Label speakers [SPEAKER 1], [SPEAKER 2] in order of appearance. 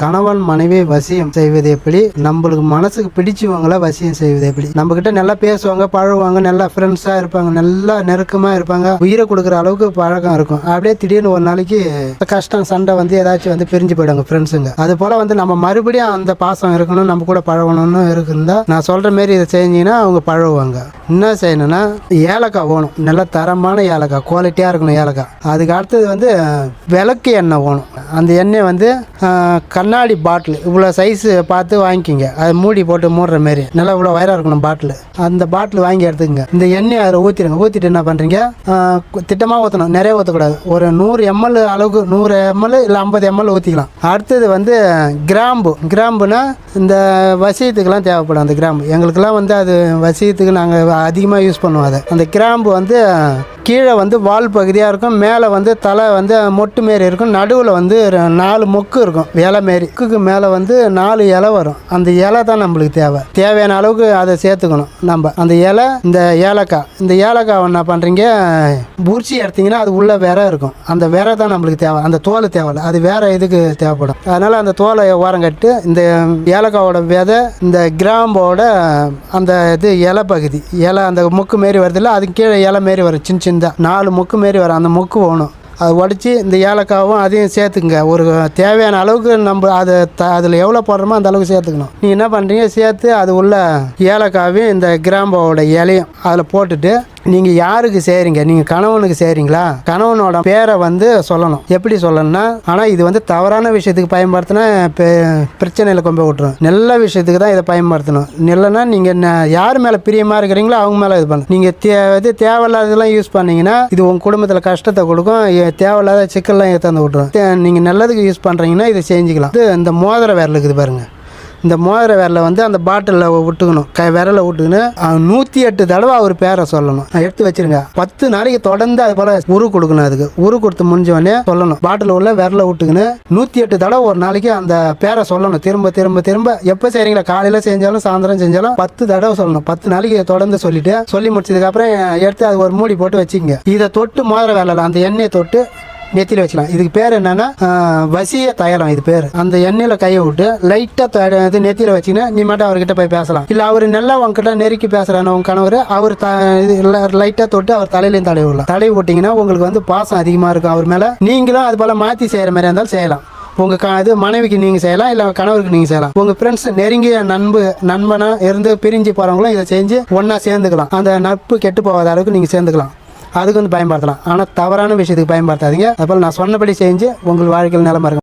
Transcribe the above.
[SPEAKER 1] கணவன் மனைவி வசியம் செய்வது எப்படி, நம்மளுக்கு மனசுக்கு பிடிச்சவங்கள வசியம் செய்வது எப்படி. நம்ம கிட்ட நல்லா பேசுவாங்க, பழகுவாங்க, நல்லா ஃப்ரெண்ட்ஸா இருப்பாங்க, நல்லா நெருக்கமா இருப்பாங்க, உயிரை கொடுக்குற அளவுக்கு பழக்கம் இருக்கும். அப்படியே திடீர்னு ஒரு நாளைக்கு கஷ்டம் சண்டை வந்து ஏதாச்சும் வந்து பிரிஞ்சு போயிடுவாங்க ஃப்ரெண்ட்ஸுங்க. அது போல வந்து நம்ம மறுபடியும் அந்த பாசம் இருக்கணும், நம்ம கூட பழகணும்னு இருக்குந்தா நான் சொல்ற மாரி இதை செஞ்சீங்கன்னா அவங்க பழகுவாங்க. என்ன செய்யணும்னா ஏலக்காய் வேணும், நல்ல தரமான ஏலக்காய், குவாலிட்டியா இருக்கணும் ஏலக்காய். அதுக்கு அடுத்தது வந்து விளக்கு எண்ணெய் வேணும். அந்த எண்ணெய் வந்து கண்ணாடி பாட்டில் இவ்வளோ சைஸு பார்த்து வாங்கிக்கிங்க. அது மூடி போட்டு மூடுற மாரி நல்லா இவ்வளோ வயராக இருக்கணும் பாட்டில். அந்த பாட்டில் வாங்கி எடுத்துக்கங்க. இந்த எண்ணெய் அதில் ஊற்றிடுங்க. ஊற்றிட்டு என்ன பண்ணுறீங்க, திட்டமாக ஊற்றணும், நிறைய ஊற்றக்கூடாது. ஒரு 100 ml அளவுக்கு 100 ml இல்லை 50 ml ஊற்றிக்கலாம். அடுத்தது வந்து கிராம்புனா இந்த வசியத்துக்கெல்லாம் தேவைப்படும். அந்த கிராம்பு எங்களுக்கெல்லாம் வந்து அது வசியத்துக்கு நாங்கள் அதிகமாக யூஸ் பண்ணுவோம். அதை அந்த கிராம்பு வந்து கீழே வந்து வால் பகுதியாக இருக்கும், மேலே வந்து தலை வந்து மொட்டு மாரி இருக்கும், நடுவில் வந்து 4 மொக்கு இருக்கும், இலை மாரி. மொக்குக்கு மேலே வந்து 4 இலை வரும். அந்த இலை தான் நம்மளுக்கு தேவையான அளவுக்கு அதை சேர்த்துக்கணும். நம்ம அந்த இலை, இந்த ஏலக்காய் என்ன பண்ணுறீங்க, பூர்ச்சி எடுத்தீங்கன்னா அது உள்ள விரை இருக்கும். அந்த விரை தான் நம்மளுக்கு தேவை, அந்த தோல் தேவையில்லை, அது வேற இதுக்கு தேவைப்படும். அதனால் அந்த தோலை ஓரம் கட்டு இந்த ஏலக்காவோட விதை, இந்த கிராம்போட அந்த இது இலை பகுதி, இலை அந்த மொக்கு மாரி வருதில்ல, அதுக்கு கீழே இலை மாரி வரும், சின்ன 4 மொக்கு மாரி வரும். அந்த மொக்கு வேணும். அது உடச்சி இந்த ஏலக்காவும் அதையும் சேர்த்துக்குங்க. ஒரு தேவையான அளவுக்கு நம்ம அதில் எவ்வளோ போடுறோமோ அந்த அளவுக்கு சேர்த்துக்கணும். நீங்கள் என்ன பண்ணுறீங்க, சேர்த்து அது உள்ள ஏலக்காவையும் இந்த கிராம்போட இலையும் அதில் போட்டுட்டு நீங்கள் யாருக்கு செய்கிறீங்க, நீங்கள் கணவனுக்கு செய்கிறீங்களா, கணவனோட பேரை வந்து சொல்லணும். எப்படி சொல்லணும்னா, ஆனால் இது வந்து தவறான விஷயத்துக்கு பயன்படுத்தினா பிரச்சனையில் கொண்டு போய் விட்டுரும். நல்ல விஷயத்துக்கு தான் இதை பயன்படுத்தணும். இல்லைன்னா நீங்கள் யார் மேலே பிரியமாக இருக்கிறீங்களோ அவங்க மேலே இது பண்ணணும். நீங்கள் தேவையில்லாததெல்லாம் யூஸ் பண்ணீங்கன்னா இது உங்கள் குடும்பத்தில் கஷ்டத்தை கொடுக்கும், தேவையில்லாத சிக்கல்லாம் ஏற்றாந்து விட்டுரும். நீங்கள் நல்லதுக்கு யூஸ் பண்ணுறீங்கன்னா இதை செஞ்சுக்கலாம். இந்த மோதிர விரல் இருக்குது பாருங்கள், இந்த மோதிர விரலை வந்து அந்த பாட்டிலில் விட்டுக்கணும். விரலை விட்டுக்கின்னு 108 தடவை அவர் பேரை சொல்லணும். எடுத்து வச்சிருங்க. 10 நாளைக்கு தொடர்ந்து அது போல் உரு கொடுக்கணும். அதுக்கு உரு கொடுத்து முடிஞ்சவொடனே சொல்லணும். பாட்டில் உள்ள விரலை விட்டுக்கின்னு 108 தடவை ஒரு நாளைக்கு அந்த பேரை சொல்லணும். திரும்ப திரும்ப திரும்ப எப்போ செய்கிறீங்களா, காலையில் செஞ்சாலும் சாயந்தரம் செஞ்சாலும் 10 தடவை சொல்லணும். 10 நாளைக்கு தொடர்ந்து சொல்லி முடிச்சதுக்கப்புறம் எடுத்து அது ஒரு மூடி போட்டு வச்சுக்கோங்க. இதை தொட்டு மோதிர விரலை அந்த எண்ணெயை தொட்டு நெத்தியில் வச்சுக்கலாம். இதுக்கு பேர் என்னன்னா வசிய தைலம். இது பேர். அந்த எண்ணெயில் கையை விட்டு லைட்டாக இது நெத்தியில் வச்சுன்னா நீ மட்டும் அவர்கிட்ட போய் பேசலாம். இல்லை அவர் நல்லா உங்ககிட்ட நெருக்கி பேசுகிறான உங்க கணவர், அவர் லைட்டாக தொட்டு அவர் தலையிலையும் தடவி விடலாம். தடவி விட்டிங்கன்னா உங்களுக்கு வந்து பாசம் அதிகமாக இருக்கும் அவர் மேலே. நீங்களும் அது போல் மாற்றி செய்கிற மாதிரி இருந்தாலும் செய்யலாம். உங்கள் இது மனைவிக்கு நீங்கள் செய்யலாம், இல்லை கணவருக்கு நீங்கள் செய்யலாம். உங்கள் ஃப்ரெண்ட்ஸ் நெருங்கிய நண்பனாக இருந்து பிரிஞ்சு போகிறவங்களும் இதை செஞ்சு ஒன்றா சேர்ந்துக்கலாம். அந்த நட்பு கெட்டு போகாத அளவுக்கு நீங்கள் சேர்ந்துக்கலாம். அதுக்கு வந்து பயன்படுத்தலாம். ஆனால் தவறான விஷயத்துக்கு பயன்படுத்தாதீங்க. அதுபோல் நான் சொன்னபடி செஞ்சு உங்கள் வாழ்க்கையில் நிலமா இருக்கும்.